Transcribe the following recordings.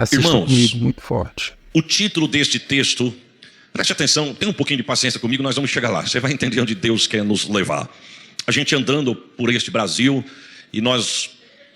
Assista Irmãos, comigo, muito forte. o título deste texto, preste atenção, tenha um pouquinho de paciência comigo, nós vamos chegar lá. Você vai entender onde Deus quer nos levar. A gente andando por este Brasil e nós,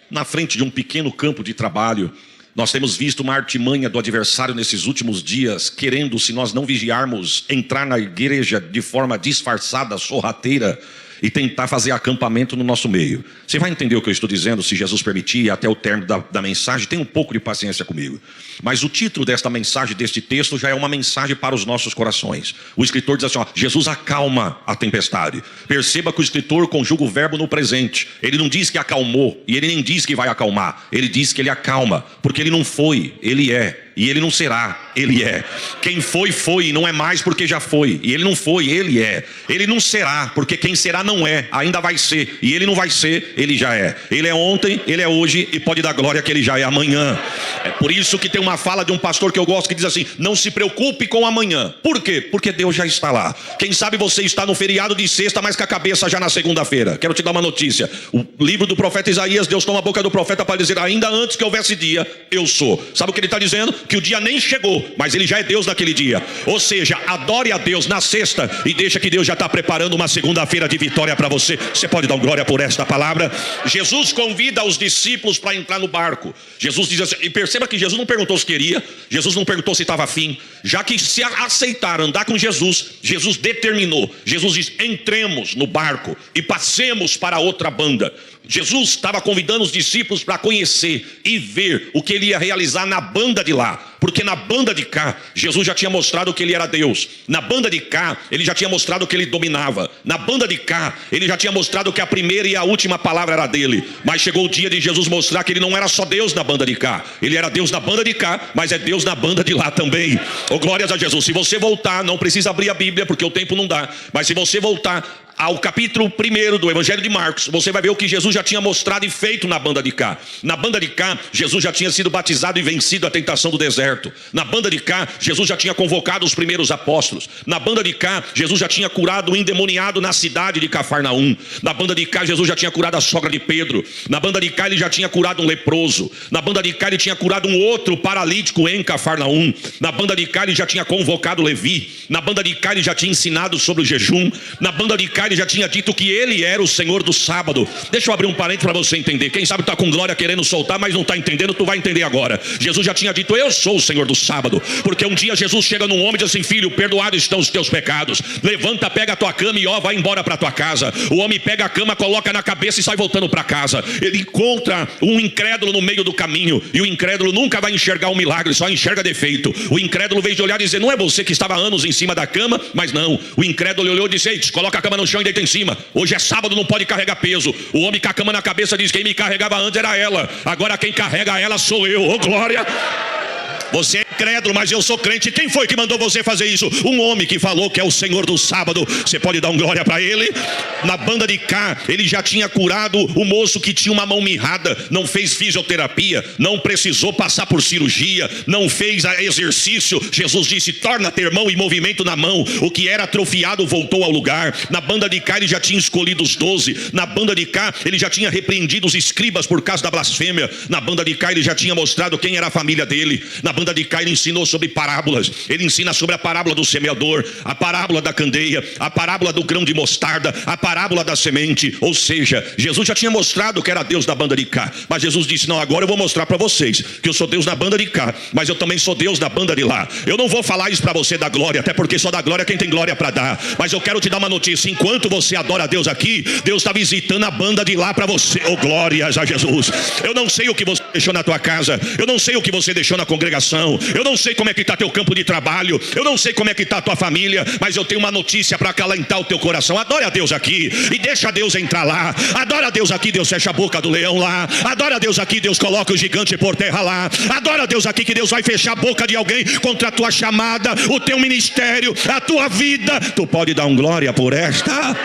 na frente de um pequeno campo de trabalho, nós temos visto uma artimanha do adversário nesses últimos dias, querendo, se nós não vigiarmos, entrar na igreja de forma disfarçada, sorrateira, e tentar fazer acampamento no nosso meio. Você vai entender o que eu estou dizendo, se Jesus permitir, até o término da mensagem. Tenha um pouco de paciência comigo. Mas o título desta mensagem, deste texto, já é uma mensagem para os nossos corações. O escritor diz assim, ó, Jesus acalma a tempestade. Perceba que o escritor conjuga o verbo no presente. Ele não diz que acalmou, e ele nem diz que vai acalmar. Ele diz que ele acalma, porque ele não foi, ele é. E ele não será, ele é. Quem foi, foi, e não é mais porque já foi. E ele não foi, ele é. Ele não será, porque quem será não é, ainda vai ser. E ele não vai ser, ele já é. Ele é ontem, ele é hoje, e pode dar glória que ele já é amanhã. É por isso que tem uma fala de um pastor que eu gosto que diz assim, não se preocupe com amanhã. Por quê? Porque Deus já está lá. Quem sabe você está no feriado de sexta, mas com a cabeça já na segunda-feira. Quero te dar uma notícia. O livro do profeta Isaías, Deus toma a boca do profeta para dizer, ainda antes que houvesse dia, eu sou. Sabe o que ele está dizendo? Que o dia nem chegou, mas ele já é Deus naquele dia. Ou seja, adore a Deus na sexta e deixa que Deus já está preparando uma segunda-feira de vitória para você. Você pode dar glória por esta palavra? Jesus convida os discípulos para entrar no barco. Jesus diz assim, e perceba que Jesus não perguntou se queria, Jesus não perguntou se estava afim. Já que se aceitaram andar com Jesus, Jesus determinou. Jesus diz, entremos no barco e passemos para outra banda. Jesus estava convidando os discípulos para conhecer e ver o que ele ia realizar na banda de lá. Porque na banda de cá, Jesus já tinha mostrado que ele era Deus. Na banda de cá, ele já tinha mostrado que ele dominava. Na banda de cá, ele já tinha mostrado que a primeira e a última palavra era dele. Mas chegou o dia de Jesus mostrar que ele não era só Deus na banda de cá. Ele era Deus na banda de cá, mas é Deus na banda de lá também. Oh, glórias a Jesus. Se você voltar, não precisa abrir a Bíblia, porque o tempo não dá. Mas se você voltar ao capítulo 1 do Evangelho de Marcos, você vai ver o que Jesus já tinha mostrado e feito na banda de cá. Na banda de cá, Jesus já tinha sido batizado e vencido a tentação do deserto. Na banda de cá, Jesus já tinha convocado os primeiros apóstolos. Na banda de cá, Jesus já tinha curado o endemoniado na cidade de Cafarnaum. Na banda de cá, Jesus já tinha curado a sogra de Pedro. Na banda de cá, ele já tinha curado um leproso. Na banda de cá, ele tinha curado um outro paralítico em Cafarnaum. Na banda de cá, ele já tinha convocado Levi. Na banda de cá, ele já tinha ensinado sobre o jejum. Na banda de cá, ele já tinha dito que ele era o Senhor do sábado. Deixa eu abrir um parênteses para você entender. Quem sabe está com glória querendo soltar, mas não está entendendo, tu vai entender agora. Jesus já tinha dito, eu sou o Senhor do sábado. Porque um dia Jesus chega num homem e diz assim, filho, perdoados estão os teus pecados. Levanta, pega a tua cama e vai embora para tua casa. O homem pega a cama, coloca na cabeça e sai voltando para casa. Ele encontra um incrédulo no meio do caminho. E o incrédulo nunca vai enxergar um milagre, só enxerga defeito. O incrédulo veio de olhar e dizer, não é você que estava há anos em cima da cama, mas não. O incrédulo olhou e disse, ei, coloca a cama no chão e deita em cima. Hoje é sábado, não pode carregar peso. O homem com a cama na cabeça diz, quem me carregava antes era ela. Agora quem carrega ela sou eu. Ô glória! Você é incrédulo, mas eu sou crente. Quem foi que mandou você fazer isso? Um homem que falou que é o Senhor do sábado. Você pode dar um glória para ele? Na banda de cá, ele já tinha curado o moço que tinha uma mão mirrada. Não fez fisioterapia, não precisou passar por cirurgia, não fez exercício. Jesus disse, torna a ter mão e movimento na mão. O que era atrofiado voltou ao lugar. Na banda de cá, ele já tinha escolhido os 12. Na banda de cá, ele já tinha repreendido os escribas por causa da blasfêmia. Na banda de cá, ele já tinha mostrado quem era a família dele. Na banda de cá, ele ensinou sobre parábolas. Ele ensina sobre a parábola do semeador, a parábola da candeia, a parábola do grão de mostarda, a parábola da semente. Ou seja, Jesus já tinha mostrado que era Deus na banda de cá. Mas Jesus disse, não, agora eu vou mostrar para vocês que eu sou Deus na banda de cá, mas eu também sou Deus na banda de lá. Eu não vou falar isso para você dar glória, até porque só dá glória quem tem glória para dar. Mas eu quero te dar uma notícia, enquanto você adora a Deus aqui, Deus está visitando a banda de lá para você. Oh, glórias a Jesus. Eu não sei o que você deixou na tua casa, eu não sei o que você deixou na congregação, eu não sei como é que está teu campo de trabalho, eu não sei como é que está a tua família, mas eu tenho uma notícia para acalentar o teu coração. Adore a Deus aqui e deixa Deus entrar lá. Adora a Deus aqui, Deus fecha a boca do leão lá. Adora a Deus aqui, Deus coloca o gigante por terra lá. Adora a Deus aqui que Deus vai fechar a boca de alguém contra a tua chamada, o teu ministério, a tua vida. Tu pode dar um glória por esta?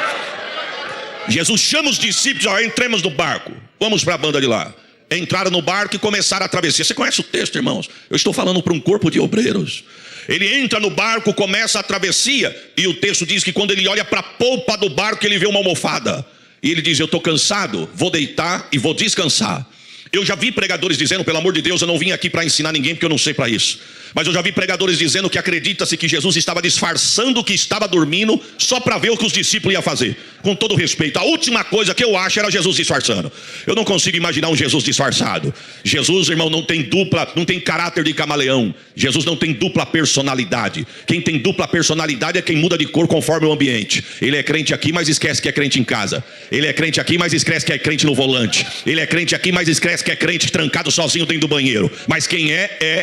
Jesus chama os discípulos, entremos no barco, vamos para a banda de lá. Entraram no barco e começaram a travessia. Você conhece o texto, irmãos? Eu estou falando para um corpo de obreiros. Ele entra no barco, começa a travessia, e o texto diz que quando ele olha para a polpa do barco, ele vê uma almofada. E ele diz, eu estou cansado, vou deitar e vou descansar. Eu já vi pregadores dizendo, pelo amor de Deus, eu não vim aqui para ensinar ninguém porque eu não sei para isso. Mas eu já vi pregadores dizendo que acredita-se que Jesus estava disfarçando que estava dormindo só para ver o que os discípulos iam fazer. Com todo respeito, a última coisa que eu acho era Jesus disfarçando. Eu não consigo imaginar um Jesus disfarçado. Jesus, irmão, não tem dupla, não tem caráter de camaleão. Jesus não tem dupla personalidade. Quem tem dupla personalidade é quem muda de cor conforme o ambiente. Ele é crente aqui, mas esquece que é crente em casa. Ele é crente aqui, mas esquece que é crente no volante. Ele é crente aqui, mas esquece que é crente trancado sozinho dentro do banheiro. Mas quem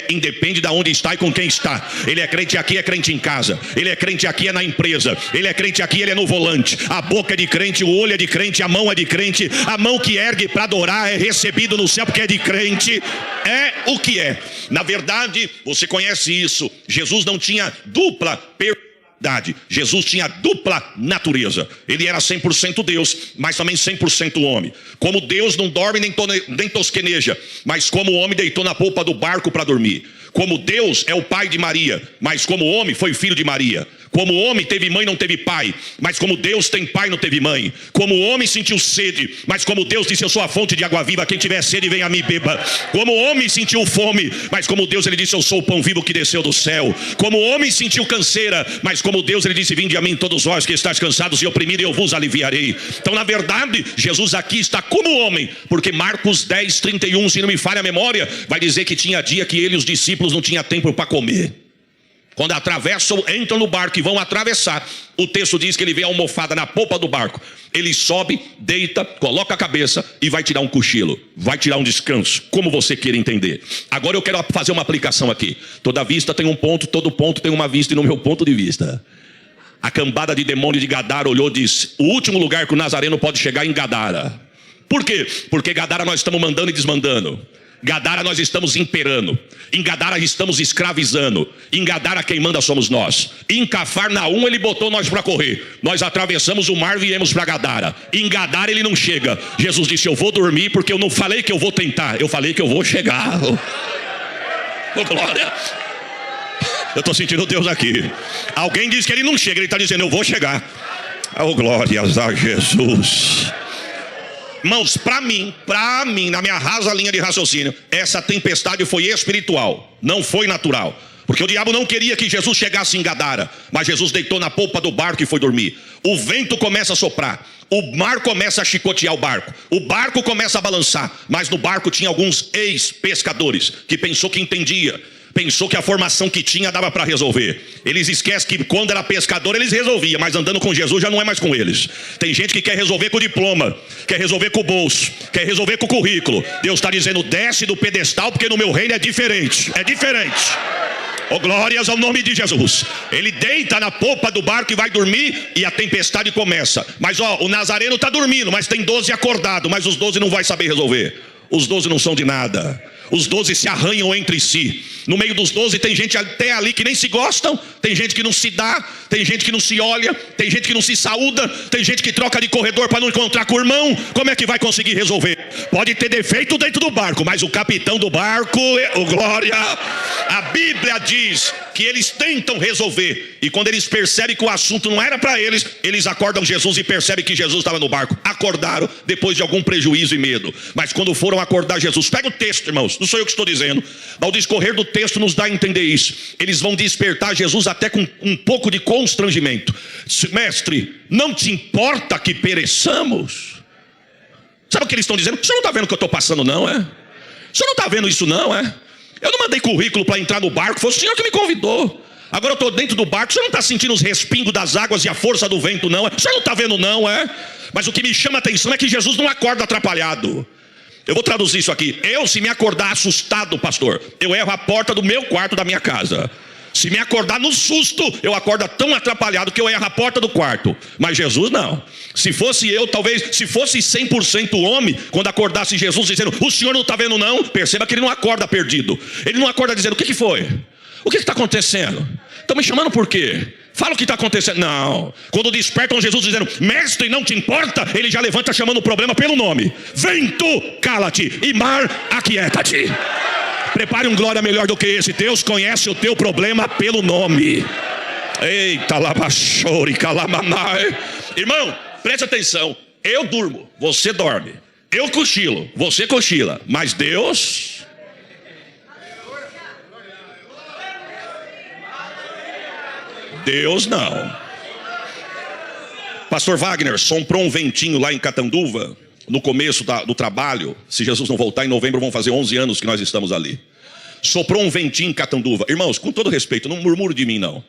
independe de onde está e com quem está. Ele é crente aqui, é crente em casa. Ele é crente aqui, é na empresa. Ele é crente aqui, ele é no volante. A boca é de crente, o olho é de crente, a mão é de crente. A mão que ergue para adorar é recebido no céu porque é de crente. É o que é. Na verdade, você conhece isso. Jesus não tinha dupla personalidade. Jesus tinha dupla natureza. Ele era 100% Deus, mas também 100% homem. Como Deus não dorme nem tosqueneja, mas como homem deitou na polpa do barco para dormir. Como Deus é o pai de Maria, mas como homem foi filho de Maria. Como homem teve mãe, não teve pai, mas como Deus tem pai, não teve mãe. Como homem sentiu sede, mas como Deus disse, eu sou a fonte de água viva, quem tiver sede vem a mim beba. Como homem sentiu fome, mas como Deus ele disse, eu sou o pão vivo que desceu do céu. Como homem sentiu canseira, mas como Deus ele disse, vinde a mim todos vós que estáis cansados e oprimidos e eu vos aliviarei. Então na verdade, Jesus aqui está como homem, porque Marcos 10:31, se não me falha a memória, vai dizer que tinha dia que ele e os discípulos não tinham tempo para comer. Quando atravessam, entram no barco e vão atravessar, o texto diz que ele vê a almofada na polpa do barco. Ele sobe, deita, coloca a cabeça e vai tirar um cochilo, vai tirar um descanso, como você queira entender. Agora eu quero fazer uma aplicação aqui. Toda vista tem um ponto, todo ponto tem uma vista, e no meu ponto de vista, a cambada de demônio de Gadara olhou e disse, o último lugar que o Nazareno pode chegar é em Gadara. Por quê? Porque Gadara nós estamos mandando e desmandando. Gadara nós estamos imperando. Em Gadara estamos escravizando. Em Gadara quem manda somos nós. Em Cafarnaum ele botou nós para correr. Nós atravessamos o mar e viemos para Gadara. Em Gadara ele não chega. Jesus disse, eu vou dormir porque eu não falei que eu vou tentar, eu falei que eu vou chegar. Oh, glória. Eu estou sentindo Deus aqui. Alguém diz que ele não chega, ele está dizendo, eu vou chegar. Oh, glórias a Jesus. Irmãos, para mim, na minha rasa linha de raciocínio, essa tempestade foi espiritual, não foi natural. Porque o diabo não queria que Jesus chegasse em Gadara, mas Jesus deitou na polpa do barco e foi dormir. O vento começa a soprar, o mar começa a chicotear o barco começa a balançar, mas no barco tinha alguns ex-pescadores que pensou que entendia. Pensou que a formação que tinha dava para resolver. Eles esquecem que quando era pescador eles resolviam, mas andando com Jesus já não é mais com eles. Tem gente que quer resolver com o diploma, quer resolver com o bolso, quer resolver com o currículo. Deus está dizendo, desce do pedestal porque no meu reino é diferente. É diferente. Oh, glórias ao nome de Jesus. Ele deita na polpa do barco e vai dormir e a tempestade começa. Mas o Nazareno está dormindo, mas tem 12 acordados, mas os 12 não vai saber resolver. Os 12 não são de nada. Os 12 se arranham entre si. No meio dos 12 tem gente até ali que nem se gostam. Tem gente que não se dá. Tem gente que não se olha. Tem gente que não se saúda. Tem gente que troca de corredor para não encontrar com o irmão. Como é que vai conseguir resolver? Pode ter defeito dentro do barco, mas o capitão do barco, glória, a Bíblia diz que eles tentam resolver. E quando eles percebem que o assunto não era para eles, eles acordam Jesus e percebem que Jesus estava no barco. Acordaram depois de algum prejuízo e medo. Mas quando foram acordar Jesus, pega o texto, irmãos, não sou eu que estou dizendo. Ao discorrer do texto nos dá a entender isso. Eles vão despertar Jesus até com um pouco de constrangimento. Mestre, não te importa que pereçamos? Sabe o que eles estão dizendo? O senhor não está vendo o que eu estou passando não, é? O senhor não está vendo isso não, é? Eu não mandei currículo para entrar no barco, foi o senhor que me convidou. Agora eu estou dentro do barco, o senhor não está sentindo os respingos das águas e a força do vento não, é? O senhor não está vendo não, é? Mas o que me chama a atenção é que Jesus não acorda atrapalhado. Eu vou traduzir isso aqui. Eu, se me acordar assustado, pastor, eu erro a porta do meu quarto da minha casa. Se me acordar no susto, eu acordo tão atrapalhado que eu erro a porta do quarto. Mas Jesus não. Se fosse eu, talvez, se fosse 100% homem, quando acordasse Jesus dizendo, o senhor não está vendo não, perceba que ele não acorda perdido. Ele não acorda dizendo, o que foi? O que está acontecendo? Estão me chamando por quê? Fala o que está acontecendo. Não. Quando despertam Jesus dizendo, mestre, não te importa, ele já levanta chamando o problema pelo nome. Vento, cala-te, e mar, aquieta-te. Prepare um glória melhor do que esse. Deus conhece o teu problema pelo nome. Eita, labachori, calamanai. Irmão, preste atenção. Eu durmo, você dorme. Eu cochilo, você cochila, mas Deus... Deus não. Pastor Wagner soprou um ventinho lá em Catanduva, no começo do trabalho. Se Jesus não voltar em novembro, vão fazer 11 anos que nós estamos ali. Soprou um ventinho em Catanduva. Irmãos, com todo respeito, não murmure de mim não.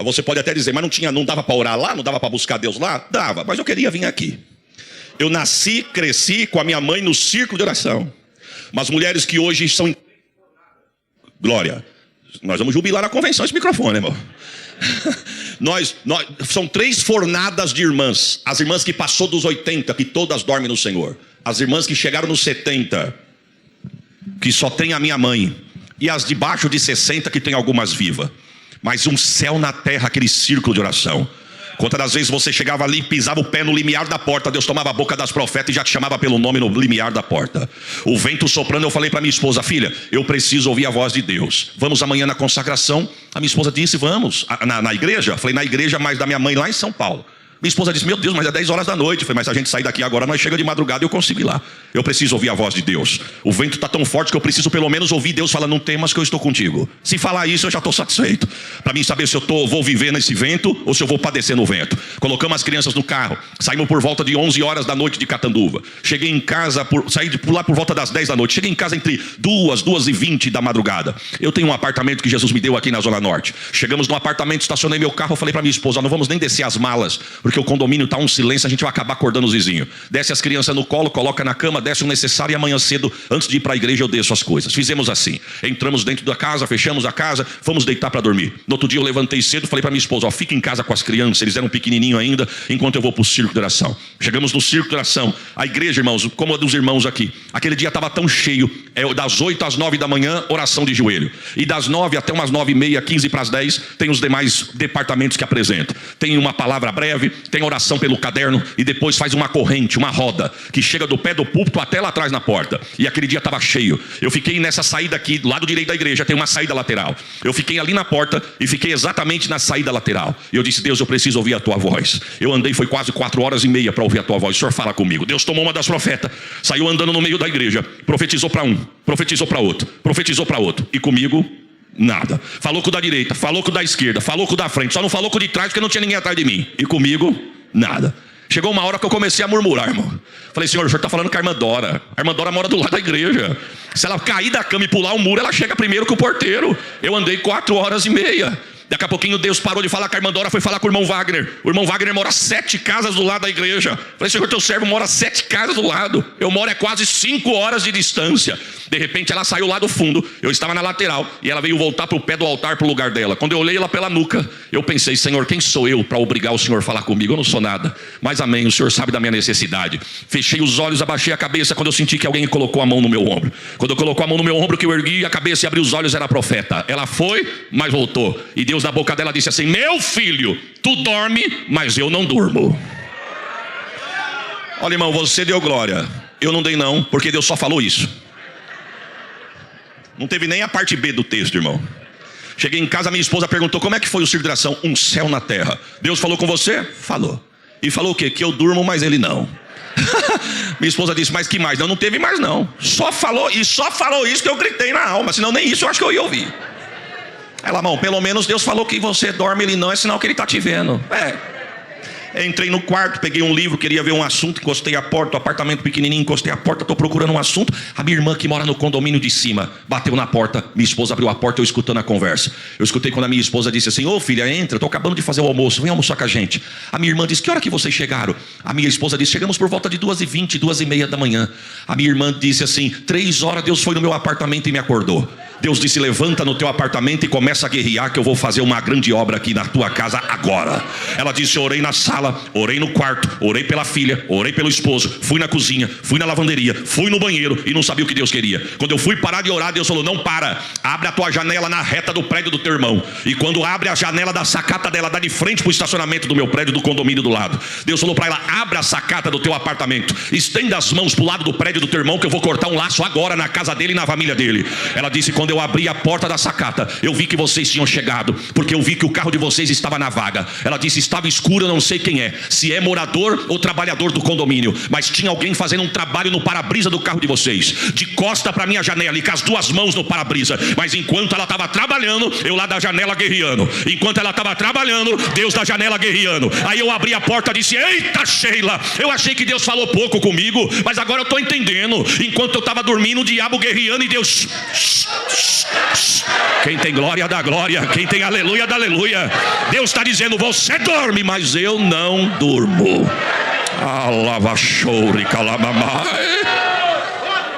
Você pode até dizer, mas não dava para orar lá? Não dava para buscar Deus lá? Dava, mas eu queria vir aqui. Eu nasci, cresci com a minha mãe no círculo de oração. Mas mulheres que hoje são... Glória, nós vamos jubilar na convenção esse microfone, irmão. São 3 fornadas de irmãs. As irmãs que passou dos 80, que todas dormem no Senhor. As irmãs que chegaram nos 70, que só tem a minha mãe. E as de baixo de 60, que tem algumas vivas. Mas um céu na terra, aquele círculo de oração. Quantas das vezes você chegava ali e pisava o pé no limiar da porta, Deus tomava a boca das profetas e já te chamava pelo nome no limiar da porta. O vento soprando, eu falei para minha esposa, filha, eu preciso ouvir a voz de Deus. Vamos amanhã na consagração. A minha esposa disse, vamos. Na igreja? Falei, na igreja, mas da minha mãe lá em São Paulo. Minha esposa disse, meu Deus, mas é 10 horas da noite. Eu falei, mas se a gente sair daqui agora, nós chega de madrugada e eu consigo ir lá. Eu preciso ouvir a voz de Deus. O vento está tão forte que eu preciso pelo menos ouvir Deus falando, não temas que eu estou contigo. Se falar isso, eu já estou satisfeito. Para mim saber se eu vou viver nesse vento ou se eu vou padecer no vento. Colocamos as crianças no carro. Saímos por volta de 11 horas da noite de Catanduva. Cheguei em casa, saí de lá por volta das 10 da noite. Cheguei em casa entre 2h20 da madrugada. Eu tenho um apartamento que Jesus me deu aqui na Zona Norte. Chegamos no apartamento, estacionei meu carro. Eu falei para minha esposa, não vamos nem descer as malas, porque o condomínio está um silêncio, a gente vai acabar acordando os vizinhos. Desce as crianças no colo, coloca na cama, desce o necessário e amanhã cedo, antes de ir para a igreja, eu desço as coisas. Fizemos assim, entramos dentro da casa, fechamos a casa, fomos deitar para dormir. No outro dia eu levantei cedo, falei para minha esposa, fica em casa com as crianças, eles eram pequenininhos ainda, enquanto eu vou para o círculo de oração. Chegamos no círculo de oração, a igreja, irmãos, como a dos irmãos aqui, aquele dia estava tão cheio, das 8 às 9 da manhã, oração de joelho. E das 9 até umas 9h30, 15 para as 10, tem os demais departamentos que apresentam. Tem uma palavra breve, tem oração pelo caderno e depois faz uma corrente, uma roda que chega do pé do púlpito até lá atrás na porta. E aquele dia estava cheio. Eu fiquei nessa saída aqui, do lado direito da igreja tem uma saída lateral. Eu fiquei ali na porta e fiquei exatamente na saída lateral. E eu disse, Deus, eu preciso ouvir a tua voz. Eu andei, foi quase 4h30 para ouvir a tua voz. O Senhor fala comigo. Deus tomou uma das profetas, saiu andando no meio da igreja, profetizou para um, profetizou para outro, profetizou para outro. E comigo nada. Falou com o da direita, falou com o da esquerda, falou com o da frente, só não falou com o de trás porque não tinha ninguém atrás de mim. E comigo nada. Chegou uma hora que eu comecei a murmurar, irmão. Falei, Senhor, o Senhor está falando com a irmã Dora. A irmã Dora mora do lado da igreja. Se ela cair da cama e pular o muro, ela chega primeiro que o porteiro. Eu andei 4h30. Daqui a pouquinho Deus parou de falar com a irmã Dora, foi falar com o irmão Wagner. O irmão Wagner mora 7 casas do lado da igreja. Falei, Senhor, teu servo mora 7 casas do lado. Eu moro quase 5 horas de distância. De repente ela saiu lá do fundo, eu estava na lateral e ela veio voltar para o pé do altar, para o lugar dela. Quando eu olhei ela pela nuca, eu pensei, Senhor, quem sou eu para obrigar o Senhor a falar comigo? Eu não sou nada, mas amém, o Senhor sabe da minha necessidade. Fechei os olhos, abaixei a cabeça quando eu senti que alguém colocou a mão no meu ombro. Quando eu colocou a mão no meu ombro, que eu ergui a cabeça e abri os olhos, era a profeta. Ela foi, mas voltou. E Deus na boca dela disse assim, meu filho, tu dorme, mas eu não durmo. Olha, irmão, você deu glória. Eu não dei não, porque Deus só falou isso. Não teve nem a parte B do texto, irmão. Cheguei em casa, minha esposa perguntou, como é que foi o círculo de oração? Um céu na terra. Deus falou com você? Falou. E falou o quê? Que eu durmo, mas ele não. Minha esposa disse, mas que mais? Não teve mais não. Só falou isso que eu gritei na alma. Senão nem isso eu acho que eu ia ouvir. Ela, irmão, pelo menos Deus falou que você dorme, ele não, é sinal que ele está te vendo. Entrei no quarto, peguei um livro, queria ver um assunto, encostei a porta, o apartamento pequenininho, encostei a porta, estou procurando um assunto. A minha irmã que mora no condomínio de cima bateu na porta, minha esposa abriu a porta, eu escutando a conversa. Eu escutei quando a minha esposa disse assim, ô filha, entra, estou acabando de fazer o almoço, vem almoçar com a gente. A minha irmã disse, que hora que vocês chegaram? A minha esposa disse, chegamos por volta de 2h20, 2h30 da manhã. A minha irmã disse assim, 3 horas Deus foi no meu apartamento e me acordou. Deus disse, levanta no teu apartamento e começa a guerrear que eu vou fazer uma grande obra aqui na tua casa agora. Ela disse, eu orei na sala, orei no quarto, orei pela filha, orei pelo esposo, fui na cozinha, fui na lavanderia, fui no banheiro e não sabia o que Deus queria. Quando eu fui parar de orar, Deus falou, não para, abre a tua janela na reta do prédio do teu irmão. E quando abre a janela da sacata dela, dá de frente para o estacionamento do meu prédio, do condomínio do lado. Deus falou para ela, abre a sacata do teu apartamento, estenda as mãos para o lado do prédio do teu irmão que eu vou cortar um laço agora na casa dele e na família dele. Ela disse, quando eu abri a porta da sacata, eu vi que vocês tinham chegado, porque eu vi que o carro de vocês estava na vaga. Ela disse, estava escuro, eu não sei quem é, se é morador ou trabalhador do condomínio, mas tinha alguém fazendo um trabalho no para-brisa do carro de vocês, de costa para minha janela e com as duas mãos no para-brisa. Mas enquanto ela estava trabalhando, eu lá da janela guerreando. Enquanto ela estava trabalhando, Deus da janela guerreando. Aí eu abri a porta e disse, eita Sheila, eu achei que Deus falou pouco comigo, mas agora eu estou entendendo. Enquanto eu estava dormindo, o diabo guerreando e Deus... Quem tem glória dá glória, quem tem aleluia dá aleluia. Deus está dizendo, você dorme, mas eu não durmo.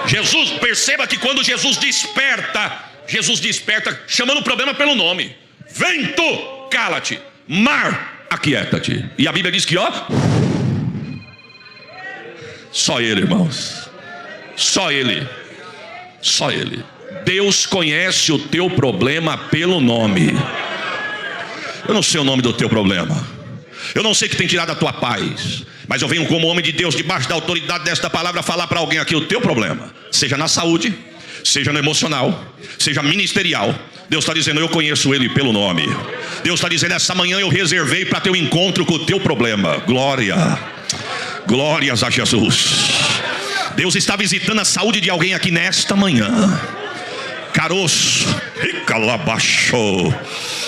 Jesus, perceba que quando Jesus desperta chamando o problema pelo nome. Vento, cala-te. Mar, aquieta-te. E a Bíblia diz que só Ele, irmãos, só Ele. Deus conhece o teu problema pelo nome. Eu não sei o nome do teu problema, eu não sei o que tem tirado a tua paz, mas eu venho como homem de Deus, debaixo da autoridade desta palavra, falar para alguém aqui o teu problema, seja na saúde, seja no emocional, seja ministerial. Deus está dizendo, eu conheço ele pelo nome. Deus está dizendo, essa manhã eu reservei para teu encontro com o teu problema. Glórias a Jesus. Deus está visitando a saúde de alguém aqui nesta manhã. Caroço,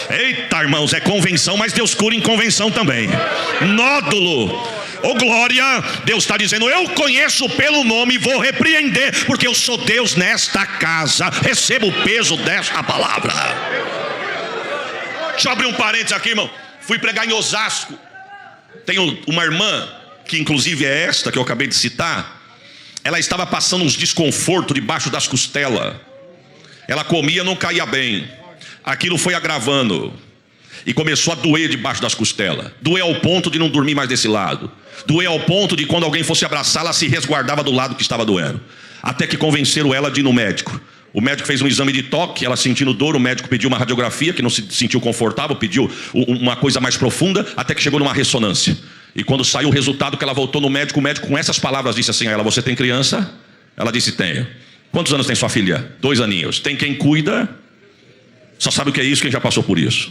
eita irmãos, é convenção, mas Deus cura em convenção também. Nódulo, glória. Deus está dizendo, eu conheço pelo nome, vou repreender, porque eu sou Deus nesta casa. Receba o peso desta palavra. Deixa eu abrir um parênteses aqui, irmão. Fui pregar em Osasco. Tenho uma irmã, que inclusive é esta que eu acabei de citar. Ela estava passando uns desconfortos debaixo das costelas. Ela comia, não caía bem. Aquilo foi agravando e começou a doer debaixo das costelas. Doer ao ponto de não dormir mais desse lado. Doer ao ponto de quando alguém fosse abraçar, ela se resguardava do lado que estava doendo. Até que convenceram ela de ir no médico. O médico fez um exame de toque, ela sentindo dor, o médico pediu uma radiografia, que não se sentiu confortável, pediu uma coisa mais profunda, até que chegou numa ressonância. E quando saiu o resultado, que ela voltou no médico, o médico com essas palavras disse assim a ela, você tem criança? Ela disse, tenho. Quantos anos tem sua filha? 2 aninhos. Tem quem cuida? Só sabe o que é isso, quem já passou por isso.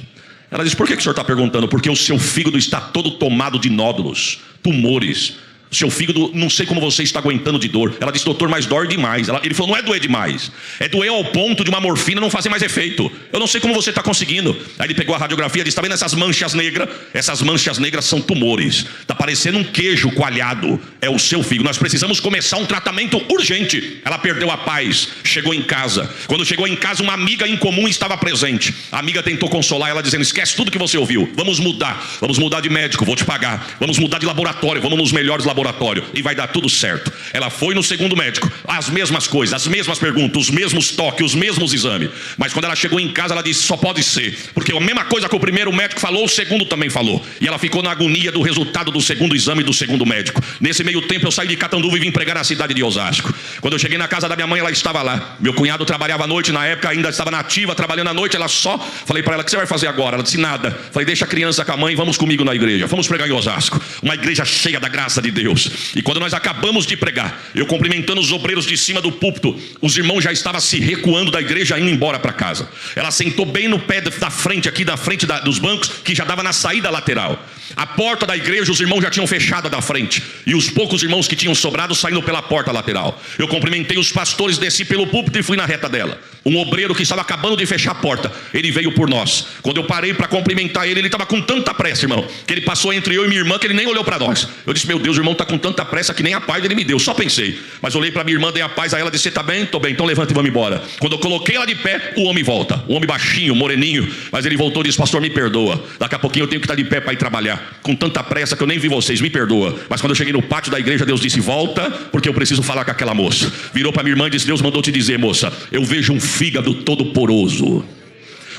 Ela disse, por que o senhor está perguntando? Porque o seu fígado está todo tomado de nódulos, tumores. Seu fígado, não sei como você está aguentando de dor. Ela disse, doutor, mas dói demais. Ele falou, não é doer demais, é doer ao ponto de uma morfina não fazer mais efeito. Eu não sei como você está conseguindo. Aí ele pegou a radiografia e disse, está vendo essas manchas negras? Essas manchas negras são tumores. Está parecendo um queijo coalhado. É o seu fígado. Nós precisamos começar um tratamento urgente. Ela perdeu a paz, chegou em casa. Quando chegou em casa, uma amiga em comum estava presente. A amiga tentou consolar ela, dizendo, esquece tudo que você ouviu. Vamos mudar de médico, vou te pagar. Vamos mudar de laboratório, vamos nos melhores laboratórios e vai dar tudo certo. Ela foi no segundo médico, as mesmas coisas, as mesmas perguntas, os mesmos toques, os mesmos exames. Mas quando ela chegou em casa, ela disse, só pode ser, porque a mesma coisa que o primeiro médico falou, o segundo também falou. E ela ficou na agonia do resultado do segundo exame do segundo médico. Nesse meio tempo eu saí de Catanduva e vim pregar na cidade de Osasco. Quando eu cheguei na casa da minha mãe, ela estava lá. Meu cunhado trabalhava à noite, na época ainda estava nativa, trabalhando à noite. Ela só, falei para ela, o que você vai fazer agora? Ela disse, nada. Falei, deixa a criança com a mãe, vamos comigo na igreja. Vamos pregar em Osasco, uma igreja cheia da graça de Deus. E quando nós acabamos de pregar, eu cumprimentando os obreiros de cima do púlpito, os irmãos já estavam se recuando da igreja, indo embora para casa. Ela sentou bem no pé da frente, aqui da frente dos bancos, que já dava na saída lateral. A porta da igreja, os irmãos já tinham fechado da frente, e os poucos irmãos que tinham sobrado saindo pela porta lateral. Eu cumprimentei os pastores, desci pelo púlpito e fui na reta dela. Um obreiro que estava acabando de fechar a porta, ele veio por nós. Quando eu parei para cumprimentar ele estava com tanta pressa, irmão, que ele passou entre eu e minha irmã, que ele nem olhou para nós. Eu disse, meu Deus, o irmão está com tanta pressa que nem a paz ele me deu, só pensei. Mas olhei para minha irmã, dei a paz a ela, disse, tá bem? Tô bem, então levanta e vamos embora. Quando eu coloquei ela de pé, o homem volta. O homem baixinho, moreninho, mas ele voltou e disse, pastor, me perdoa, daqui a pouquinho eu tenho que estar de pé para ir trabalhar, com tanta pressa que eu nem vi vocês, me perdoa. Mas quando eu cheguei no pátio da igreja, Deus disse, volta, porque eu preciso falar com aquela moça. Virou para minha irmã e disse, Deus mandou te dizer, moça, eu vejo um fígado todo poroso,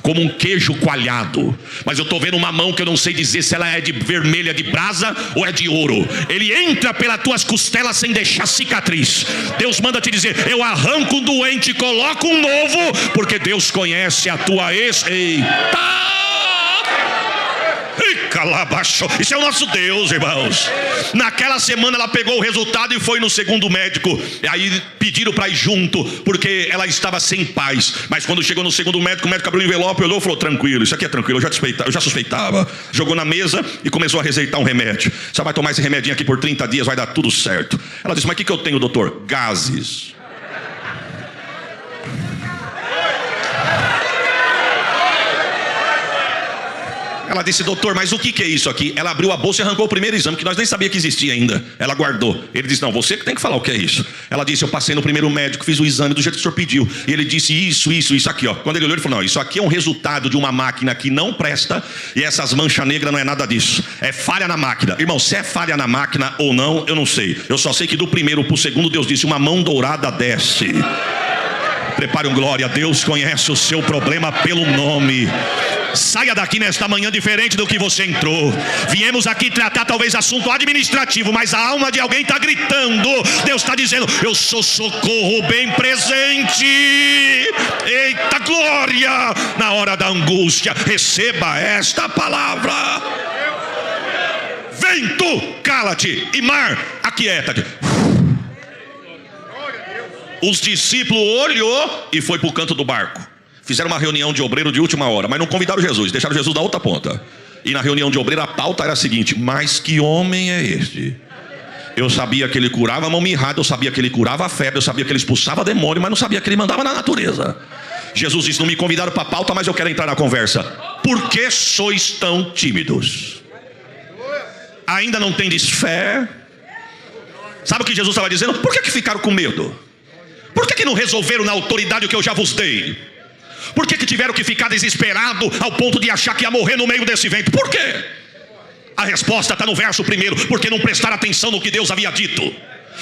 como um queijo coalhado, mas eu estou vendo uma mão que eu não sei dizer se ela é de vermelha de brasa ou é de ouro. Ele entra pelas tuas costelas sem deixar cicatriz. Deus manda te dizer, eu arranco um doente e coloco um novo, porque Deus conhece a tua eita! Isso é o nosso Deus, irmãos. Naquela semana ela pegou o resultado e foi no segundo médico. E aí pediram para ir junto, porque ela estava sem paz. Mas quando chegou no segundo médico, o médico abriu o envelope, olhou e falou: tranquilo, isso aqui é tranquilo, eu já suspeitava. Jogou na mesa e começou a receitar um remédio. Você vai tomar esse remedinho aqui por 30 dias, vai dar tudo certo. Ela disse: mas o que eu tenho, doutor? Gases. Ela disse: doutor, mas o que é isso aqui? Ela abriu a bolsa e arrancou o primeiro exame, que nós nem sabíamos que existia ainda. Ela guardou. Ele disse: não, você que tem que falar o que é isso. Ela disse: eu passei no primeiro médico, fiz o exame do jeito que o senhor pediu. E ele disse: isso aqui, ó. Quando ele olhou, ele falou: não, isso aqui é um resultado de uma máquina que não presta. E essas manchas negras não é nada disso. É falha na máquina. Irmão, se é falha na máquina ou não, eu não sei. Eu só sei que do primeiro para o segundo, Deus disse: uma mão dourada desce. Prepare um glória. Deus conhece o seu problema pelo nome. Saia daqui nesta manhã diferente do que você entrou. Viemos aqui tratar talvez assunto administrativo, mas a alma de alguém está gritando. Deus está dizendo: eu sou socorro bem presente. Eita glória! Na hora da angústia, receba esta palavra. Vento, cala-te, e mar, aquieta-te. Os discípulos olhou e foi para o canto do barco. Fizeram uma reunião de obreiro de última hora, mas não convidaram Jesus, deixaram Jesus na outra ponta. E na reunião de obreiro a pauta era a seguinte: mas que homem é este? Eu sabia que ele curava a mão mirrada, eu sabia que ele curava a febre, eu sabia que ele expulsava demônio, mas não sabia que ele mandava na natureza. Jesus disse: não me convidaram para a pauta, mas eu quero entrar na conversa. Por que sois tão tímidos? Ainda não tendes fé? Sabe o que Jesus estava dizendo? Por que ficaram com medo? Por que não resolveram na autoridade o que eu já vos dei? Por que tiveram que ficar desesperados ao ponto de achar que ia morrer no meio desse vento? Por quê? A resposta está no verso primeiro: porque não prestaram atenção no que Deus havia dito.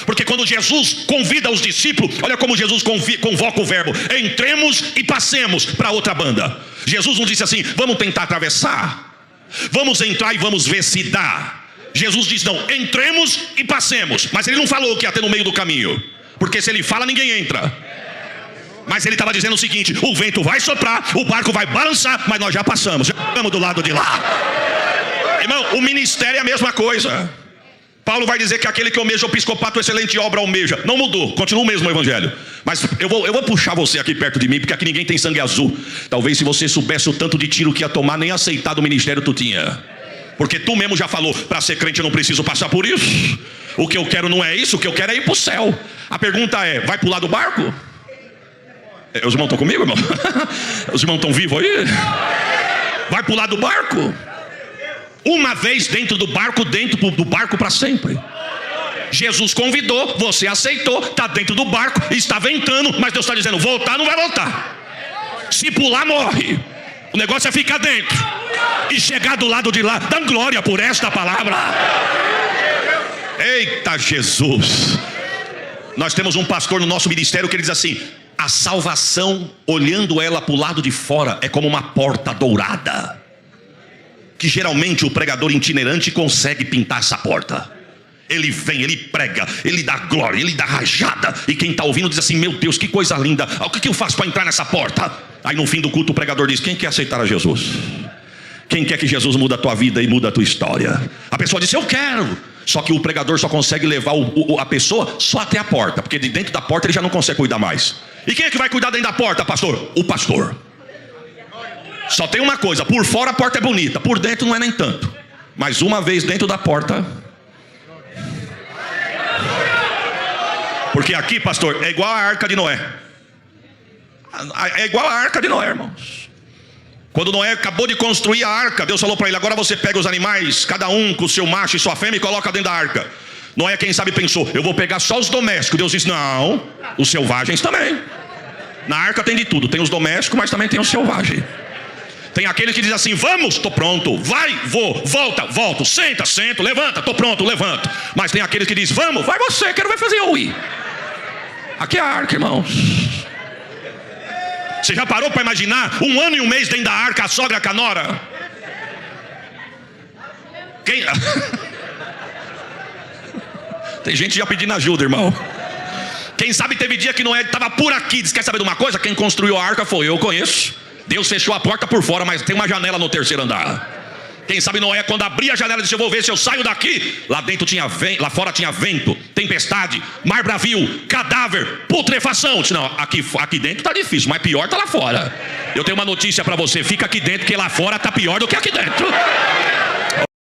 Porque quando Jesus convida os discípulos, olha como Jesus convoca o verbo: entremos e passemos para outra banda. Jesus não disse assim: vamos tentar atravessar, vamos entrar e vamos ver se dá. Jesus disse: não, entremos e passemos. Mas ele não falou que ia ter no meio do caminho, porque se ele fala, ninguém entra. Mas ele estava dizendo o seguinte: o vento vai soprar, o barco vai balançar, mas nós já passamos, já estamos do lado de lá. Irmão, o ministério é a mesma coisa. Paulo vai dizer que aquele que almeja o episcopato, excelente obra almeja. Não mudou, continua o mesmo evangelho. Mas eu vou puxar você aqui perto de mim, porque aqui ninguém tem sangue azul. Talvez se você soubesse o tanto de tiro que ia tomar, nem aceitar do ministério tu tinha. Porque tu mesmo já falou: para ser crente eu não preciso passar por isso. O que eu quero não é isso, o que eu quero é ir para o céu. A pergunta é: vai pular do barco? Os irmãos estão comigo, irmão? Os irmãos estão vivos aí? Vai pular do barco? Uma vez dentro do barco para sempre. Jesus convidou, você aceitou, está dentro do barco, está ventando, mas Deus está dizendo: voltar não vai voltar. Se pular, morre. O negócio é ficar dentro e chegar do lado de lá. Dá glória por esta palavra. Eita Jesus! Nós temos um pastor no nosso ministério que ele diz assim: a salvação, olhando ela para o lado de fora, é como uma porta dourada, que geralmente o pregador itinerante consegue pintar essa porta. Ele vem, ele prega, ele dá glória, ele dá rajada, e quem está ouvindo diz assim: meu Deus, que coisa linda, o que eu faço para entrar nessa porta? Aí no fim do culto o pregador diz: quem quer aceitar a Jesus? Quem quer que Jesus muda a tua vida e muda a tua história? A pessoa diz: eu quero. Só que o pregador só consegue levar a pessoa só até a porta, porque de dentro da porta ele já não consegue cuidar mais. E quem é que vai cuidar dentro da porta, pastor? O pastor. Só tem uma coisa: por fora a porta é bonita, por dentro não é nem tanto. Mas uma vez dentro da porta, porque aqui, pastor, é igual a arca de Noé. É igual a arca de Noé, irmãos. Quando Noé acabou de construir a arca, Deus falou para ele: agora você pega os animais, cada um com o seu macho e sua fêmea, e coloca dentro da arca. Noé, quem sabe, pensou: eu vou pegar só os domésticos. Deus disse: não, os selvagens também. Na arca tem de tudo, tem os domésticos, mas também tem os selvagens. Tem aquele que diz assim: vamos, estou pronto, vai, vou, volta, volto, senta, sento, levanta, estou pronto, levanto. Mas tem aquele que diz: vamos, vai você, quero ver fazer eu ir. Aqui é a arca, irmãos. Você já parou para imaginar 1 ano e 1 mês dentro da arca, a sogra, a nora? Tem gente já pedindo ajuda, irmão. Quem sabe teve dia que Noé estava por aqui, diz: quer saber de uma coisa? Quem construiu a arca foi eu, conheço. Deus fechou a porta por fora, mas tem uma janela no 3º andar. Quem sabe Noé, quando abria a janela, disse: eu vou ver se eu saio daqui. Lá dentro tinha vento, lá fora tinha vento, tempestade, mar bravio, cadáver, putrefação. Disse: não, aqui dentro está difícil, mas pior está lá fora. Eu tenho uma notícia para você: fica aqui dentro, que lá fora está pior do que aqui dentro.